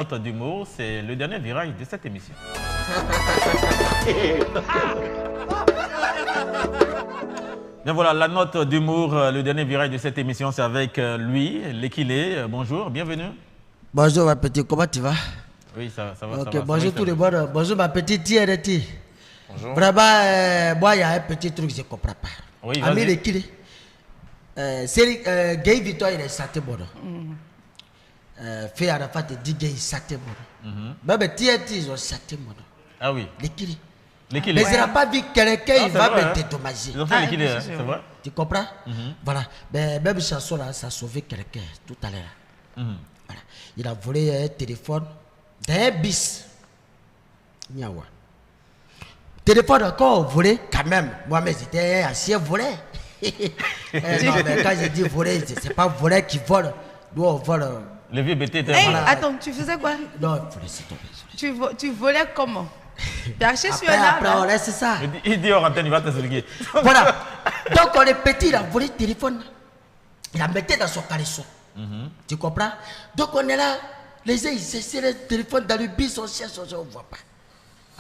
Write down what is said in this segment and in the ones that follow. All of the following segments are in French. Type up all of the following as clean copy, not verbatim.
Note d'humour, c'est le dernier virage de cette émission. Bien voilà, la note d'humour, le dernier virage de cette émission, c'est avec lui, Lekile. Bonjour, bienvenue. Bonjour ma petite, comment tu vas? Oui, ça va. Ok, ça va, bonjour tout le monde. Bonjour ma petite Thierry. Bonjour. Vraiment, moi il y a un petit truc que je ne comprends pas. Oui, Ami vas-y. Lekile, c'est Gay Victoire, il est saté bon. Fait Arafat te dit Gay saté bon. Même Thierry, ils ont saté bon. Ah oui, Lekile. Lekile. Mais il n'a pas vu quelqu'un, il c'est va vrai, me hein. dédommager. Ils ont fait Lekile, c'est vrai? Tu comprends? Voilà. Mais même chanson là, ça a sauvé quelqu'un tout à l'heure. Voilà. Il a volé un téléphone d'un bis. Niawa. Téléphone encore volé, quand même. Moi-même, j'étais un ancien volé. Non, mais quand je dis volé, c'est pas volé qui vole. Nous, on vole. Le vieux BT était... Hey, Voilà. attends, tu faisais quoi? Non, il faut laisser tomber. Tu volais comment? Perché sur Après, un après, on arbre? laisse ça. Il dit hors antenne, il va t'expliquer. Voilà. Donc, on est petit, il a volé le téléphone. Il a mis dans son caleçon. Tu comprends? Donc, on est là. Les gens, ils essaient le téléphone dans le bis, on cherche, on ne voit pas.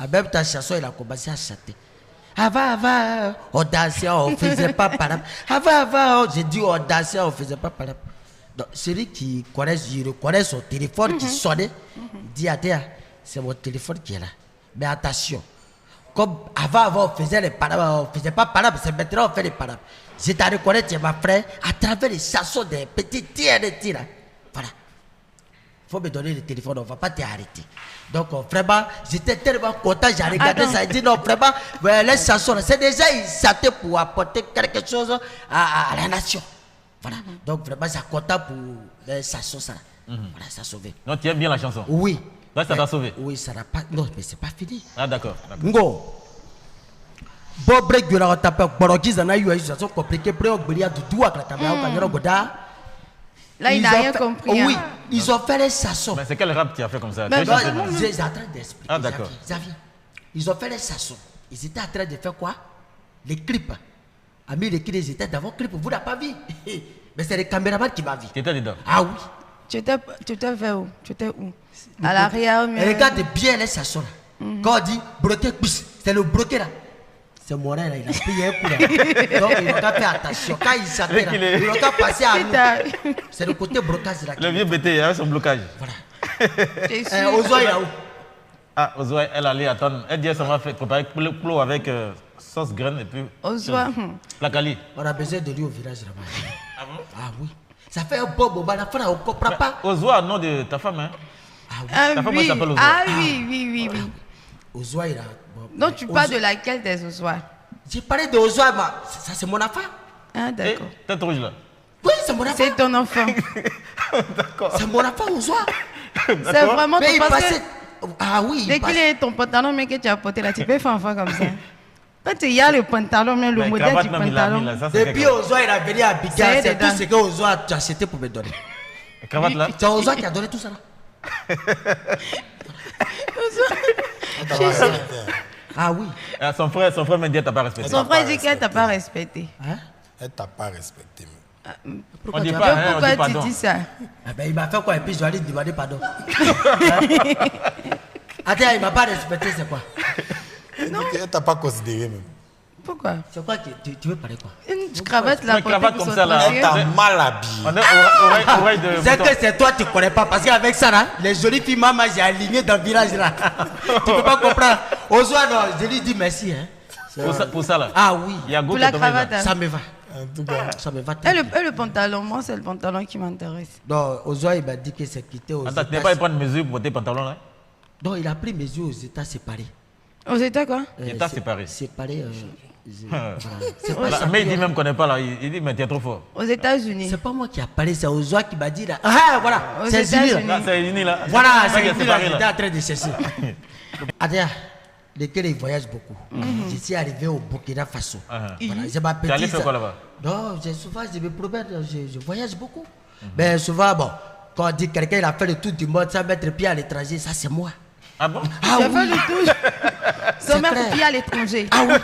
En même temps, chanson, il a commencé à chanter. Avant, on dansait, on ne faisait pas parap. Avant, j'ai dit on dansait, on ne faisait pas parap. Donc, celui qui connaît, il reconnaît son téléphone qui sonnait. Il dit, attends, c'est mon téléphone qui est là. Mais attention, comme avant, on faisait les parap, on ne faisait pas parap, c'est maintenant on fait les parap. Je t'ai reconnu, tu es ma frère, à travers les chansons des petits tirs. Voilà. Il faut me donner le téléphone, on ne va pas t'arrêter. Donc, vraiment, j'étais tellement content, j'ai regardé ça, j'ai dit non, vraiment, les chansons, c'est déjà ils chantaient pour apporter quelque chose à la nation. Voilà. Donc, vraiment, j'ai content pour les chansons, ça. Voilà, ça a sauvé. Non, tu aimes bien la chanson? Oui. Là, ça t'a sauvé? Oui, ça n'a pas. Non, mais c'est pas fini. Ah, d'accord. Ngo. Bon break de la tape, Borokiz en a eu une situation compliquée, près au Bélia du doigt, la table, au Goda. Là, il n'a rien compris. Oui, hein. ils ont fait les chansons. Mais c'est quel rap tu as fait comme ça? Mais Tu as chanté- J'ai en train d'expliquer. Ah, d'accord. Xavier. Ils ont fait les chansons. Ils étaient en train de faire quoi? Les clips. Amis, les clips, ils étaient dans vos clips. Vous n'avez pas vu. Mais c'est le caméraman qui m'a vu. Tu étais dedans? Ah oui. Tu étais vers où? Tu étais où? À l'arrière, mais... Regardez bien les chansons là. Quand on dit bloqué, c'est le bloqué là. C'est mon là, il a pris un coup là. Donc il n'a pas fait attention. Quand il chantait là, il n'a pas passé à nous. C'est le côté blocage là. Le vieux BT, avec son blocage. Voilà. T'es sûr? Ozoa, il a où? Ah, Ozoa, elle allait attendre. Elle dit qu'elle va préparer le plat avec sauce graine et puis... Ozoa, La cali. On a besoin de lui au village là-bas. Ah bon? Ah oui. Ça fait un bon moment. La fin, on ne comprend pas. Ozoa, nom de ta femme, hein? ah Ta femme, elle oui, s'appelle Ozoa. ah oui. Ozoa, il a. Donc, tu parles de laquelle des Ozoa? J'ai parlé de Ozoa, mais ça c'est mon affaire. Ah, Eh, d'accord. tête rouge là. Oui, c'est mon affaire. C'est ton enfant. D'accord. C'est mon affaire, Ozoa. C'est vraiment Mais ton... il Parce passait. que Ah oui, dès il qu'il passait. est ton pantalon, mais que tu as porté là, tu peux faire enfant comme ça. Quand il y a le pantalon, même le Mais modèle cravate du même, il a mis pantalon... là. Ça, c'est Depuis quelque- Ozoa, il a venu à Abidjan. C'est C'est tout dedans. ce que Ozoa a acheté pour me donner. Cravate là? C'est Ozoa qui a donné tout ça là. Ah oui. Ah, son frère me dit qu'elle t'a pas respecté. Son frère dit qu'elle t'a pas respecté. Hein? Elle t'a pas respecté. On dit tu as- pas, hein, on Pourquoi dit tu pardon. dis ça? Ah ben, il m'a fait quoi et puis je dois lui demander pardon. Attends, il m'a pas respecté, c'est quoi? Elle t'a pas considéré même. Pourquoi? C'est quoi que tu veux parler quoi? Une cravate là, Une cravate portée comme pour ça, là. son Elle tracé. t'a mal habillé. On est oreille de C'est mouton. que c'est toi tu connais pas parce qu'avec ça là, les jolies filles maman j'ai aligné dans le village là. Tu peux pas comprendre. Ozoa non, je lui dis merci hein. Pour ça là. Ah oui, Il y a Go Pour qui la est tombé dedans. cravate. ça me va. En tout cas, Ça me va très Et le, bien. et le pantalon, moi c'est le pantalon qui m'intéresse. Non, Ozoa il m'a dit que c'est quitté aux Attends, tu n'es États. pas allé prendre mesure pour tes pantalons là? Non, il a pris mes yeux aux États séparés. Aux États quoi? c'est- États séparés. Séparés. Ah. Voilà. C'est pas ça. Mais il dit même qu'on n'est pas là. Il dit, mais tu es trop fort. Aux États-Unis. C'est pas moi qui a parlé, c'est Ozoa qui m'a dit là. Ah voilà, Aux c'est Zini États-Unis. là. Là, c'est uni là. Voilà, C'est c'est qui est Zini là, séparé, j'étais là. en train de chercher. Adria, lequel il voyage beaucoup. Je suis arrivé au Burkina Faso. Ah, Voilà, je Tu m'appelle. es allé faire quoi là-bas? Non, souvent je me promène, je voyage beaucoup. Mais souvent, bon, quand on dit quelqu'un il a fait le tour du monde sans mettre pied à l'étranger, ça c'est moi. Ah bon? Ah J'ai oui. fait le tour. Sommaire clair. pour qui à l'étranger. Ah oui.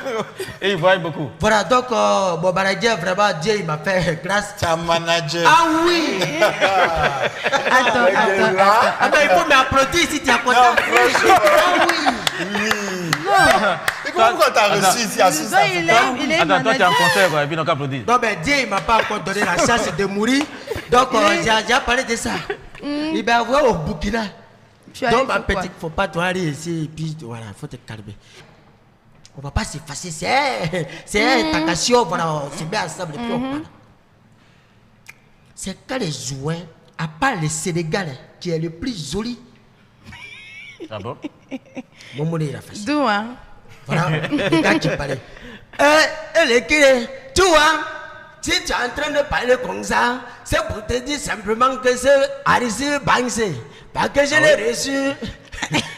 Et il voyage beaucoup. Voilà, donc, bon, Dieu, vraiment, Dieu, il m'a fait grâce. Tu as manager. Ah oui. Attends. Ah ben, il faut m'applaudir si tu as content. Ah oui. Et comment tu as reçu ici à Sousa? Donc, il est Attends, toi tu es en manager. concert quoi, et puis donc applaudis. Non, mais Dieu, il m'a pas encore donné la chance de mourir. Donc, j'ai parlé de ça. Il m'a envoyé au Burkina. Tu es allé Donc, ma faire quoi? petite, faut pas toi aller ici. Et puis, voilà, faut te calmer. On va pas s'effacer. C'est une tentation. Voilà, on se met ensemble et puis on parle. C'est quand les joueurs, à part le Sénégal, qui est le plus joli, Ah bon? mon monnaie, il a fait ça. D'où, hein? Voilà, les gars qui parlaient. Les gars, tu vois, si tu es en train de parler comme ça, c'est pour te dire simplement que c'est Arissi Banksé. Parce que je l'ai reçu.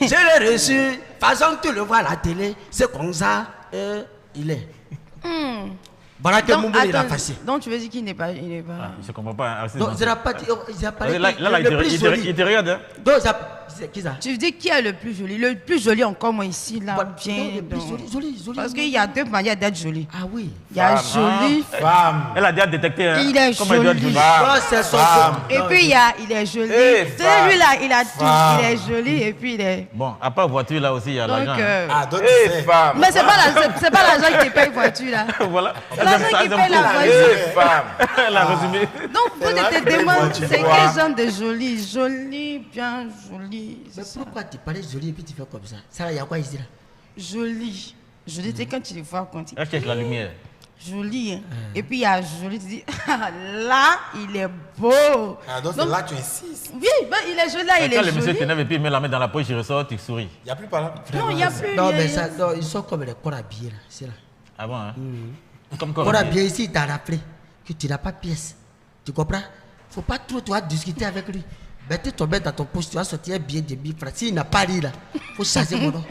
Je l'ai reçu. De toute façon, tu le vois à la télé, c'est comme ça. Il est. Voilà que mon il a passé. Donc tu veux dire qu'il n'est pas... Il n'est pas... Ah, je comprends pas. Hein, Donc, je n'ai pas dit. Il a parlé là, le plus joli. il te regarde. Hein? Donc, c'est qui ça? Tu veux dire qui est le plus joli? Le plus joli encore, moi, ici, là, Voilà. bien. Non, le plus donc. joli. Parce qu'il y a deux manières d'être joli. Ah oui. Il y a joli. Femme. Elle a déjà détecté. Hein, Il est comment il doit être joli. joli. Non, c'est son. Et puis il est joli. Celui-là, il a tout. Il est joli et puis il est... Bon, à part voiture là aussi, il y a Donc, l'argent. Hein. Ah, donc tu sais. Femme. mais c'est pas l'argent qui paye voiture, là. Voilà. L'argent qui paye la voiture. Femme. Elle a résumé. Donc, vous là te que les demandez, voitures c'est voient. quel genre de joli? Joli, bien joli. Mais C'est ça. pourquoi tu parlais joli et puis tu fais comme ça? Ça, il y a quoi ici là? Joli. Joli, c'est quand tu le vois quand il Elle cherche la lumière. joli. Hein. Et puis il y a joli, tu dis, ah, là, il est beau. Ah, donc Donc, là, tu insistes. oui, ben, il est joli, là, Et il quand est le monsieur joli. t'énerve et puis il met la main dans la poche, il ressort, tu souris. Il n'y a plus par là. Non, il n'y a plus. Non, il y a- mais il y a- ça, non, ils sont comme les corps habillés là. C'est là. Ah bon, hein? Comme quoi? Corps habillés ici, il t'a rappelé que tu n'as pas pièce. Tu comprends? Faut pas trop toi discuter avec lui. Mettez ton main dans ton poche, tu vas sortir un billet de 1000 francs. S'il n'a pas ri là, faut changer mon nom.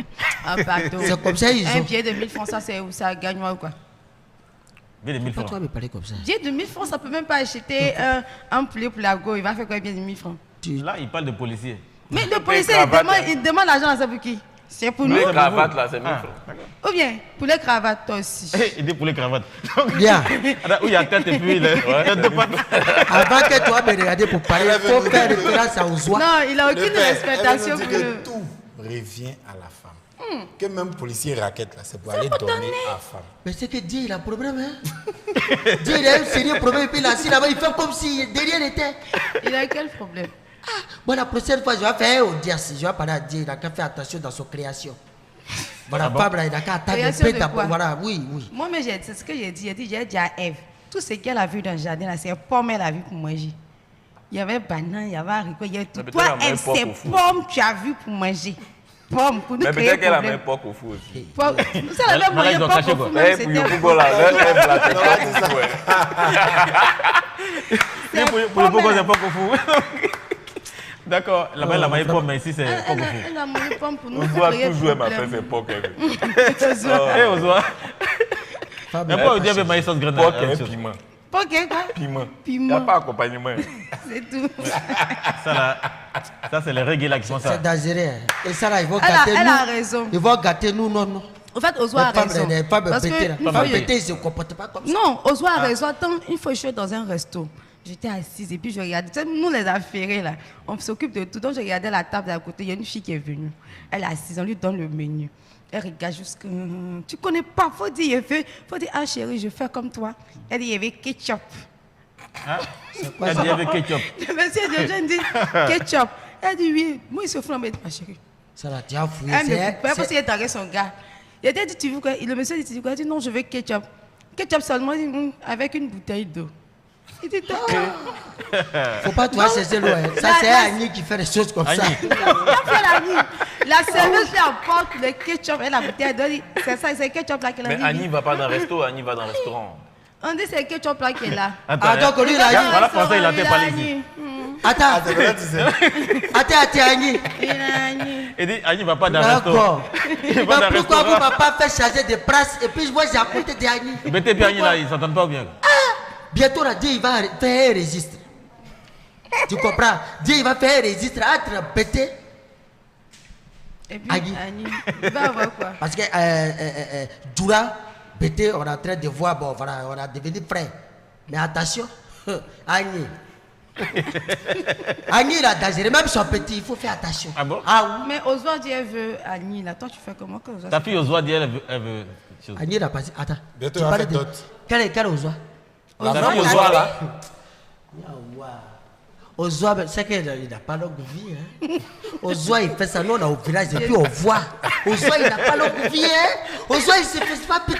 Ah, pardon. C'est comme ça, ils Un ont. billet de 1000 francs, ça, c'est où ça gagne ou quoi? Bien des 1000 Pas francs. toi me parler comme ça. Billet de 1000 francs, ça peut même pas acheter un poulet pour la go. Il va faire quoi, un billet de 1000 francs? Là, il parle de policier. Mais le policier, cravates, il demande l'argent à ça pour qui? C'est pour nous. Les cravates là, c'est 1000 Ah. francs. Ou bien, pour les cravates, toi aussi. Il dit pour les cravates. Bien. Où il y a tête et puis il y a deux pattes. Avant que toi me regarder pour parler, il faut faire référence à Ozoa. Non, il n'a aucune Le père, respectation elle veut pour dire le... que tout revient à la femme. Que même policier raquette là, c'est pour aller donner à la femme. Mais c'est que Dieu, il a un problème, hein. Dieu, il a un sérieux problème. Et puis là, si là-bas, il fait comme si de rien n'était. Il a quel problème? Bon, la prochaine fois, je vais faire un audience. Je vais parler à Dieu. Il a qu'à faire attention dans son création. Voilà, bon? Fab, là, il a qu'à attendre un Création peu de d'abord. quoi? Voilà, oui. Moi, mais c'est ce que j'ai dit. J'ai dit à Ève, tout ce qu'elle a vu dans le jardin, là, c'est pomme elle a vu pour manger. Il y avait banane, il y avait haricot, il y avait tout. Mais Toi, peut-être elle a Ève, même pas c'est au four. pomme tu as vu pour manger. Pomme, pour nous Mais créer peut-être qu'elle a problème. même pas au four aussi. Pomme. Ça, elle avait Mais là, ils mangé ont pomme caché au quoi? four, même, Eh, pour c'était Yoko, là, leur Ève là, c'est pas au four, ouais. Pour le pourquoi c'est pas qu'au fou. D'accord, là-bas, elle a maillé pomme, mais ici, c'est pas qu'au fou. Elle a mangé pomme pour nous On voit créer toujours, elle m'appelle problème. ses pocs. Eh, Ozoa. Fab, Mais il a pas pas au diable, cherché. maïs sauce grenade. Pocs la même et chose. piment. Pomme, quoi? Piment. Il Piment. n'y a pas accompagnement. C'est tout. Ça, là, ça, c'est les reggae là qui font ça. C'est dangereux. Hein. Et ça, là, ils vont Elle gâter a nous. raison. Ils vont gâter nous, non. En fait, Ozoa a raison. Les femmes Parce pétées, là. que Les une fois, femmes je- pétées, ils ne se comportent pas comme ça. Non, Ozoa a raison. Attends, une fois, je suis dans un resto. J'étais assise et puis je regardais. Tu sais, nous, les affairés, là, on s'occupe de tout. Donc, je regardais la table d'à côté. Il y a une fille qui est venue. Elle est assise, on lui donne le menu. Elle regarde jusqu'à... Tu connais pas, faut dire, ah chérie, je fais comme toi. Elle dit, il y avait ketchup. Hein? quoi Elle ça? dit avec ketchup. Le monsieur de jeune dit, ketchup. Elle dit, oui. Moi, il se fout, mais ma chérie. Ça, là, tu as fouillé. Elle me C'est- coupait parce qu'il dragué son gars. Il a dit, tu veux quoi? Le monsieur dit, tu veux quoi? Il dit, non, je veux ketchup. Ketchup seulement, il dit, avec une bouteille d'eau. Il dit, Faut pas toi chercher l'eau. Hein. Ça, c'est Annie qui fait des choses comme ça. Annie. La serveuse lui apporte le ketchup et la bouteille d'eau. C'est ça, c'est le ketchup là qu'elle a Mais dit. Annie ne va pas dans le resto, Annie va dans le restaurant. On dit c'est le ketchup là qui est là. Attends, Ah, donc lui, il a dit. Voilà, français, il a été Il parlé dit. ici. Attends, C'est vrai, tu sais. attends, Annie. Il a dit. Il dit, Annie va pas dans le resto. D'accord. Il va dans le Pourquoi vous ne restaurant. m'avez pas fait changer de place et puis moi j'ai à côté d'Annie? Mettez bien Annie là, ils s'entendent pas bien. Bientôt, là, Dieu il va faire un registre. Tu comprends? Dieu il va faire un registre entre pété Et puis, Agui. Annie, il va avoir quoi? Parce que Djoura, Bété, on est en train de voir, bon, voilà, on a devenu frère. Mais attention, Agni. Agni, il a dangereux, même son petit, il faut faire attention. Ah bon? Ah oui. Mais Oswald dit elle veut Annie, là. Toi, tu fais comment que Oswald? Ta fille Oswa dit elle veut. Agni, il a passé. Attends. Bientôt, tu il va parlais faire de. d'autres. Quel Oswa? Ta fille Oswa là. Oswa, c'est qu'il n'a pas longue vie. Hein. Oswa, il fait ça, nous on est au village et puis on voit. Oswa, il n'a pas longue vie. Hein. Oswa, il ne se fait pas petit.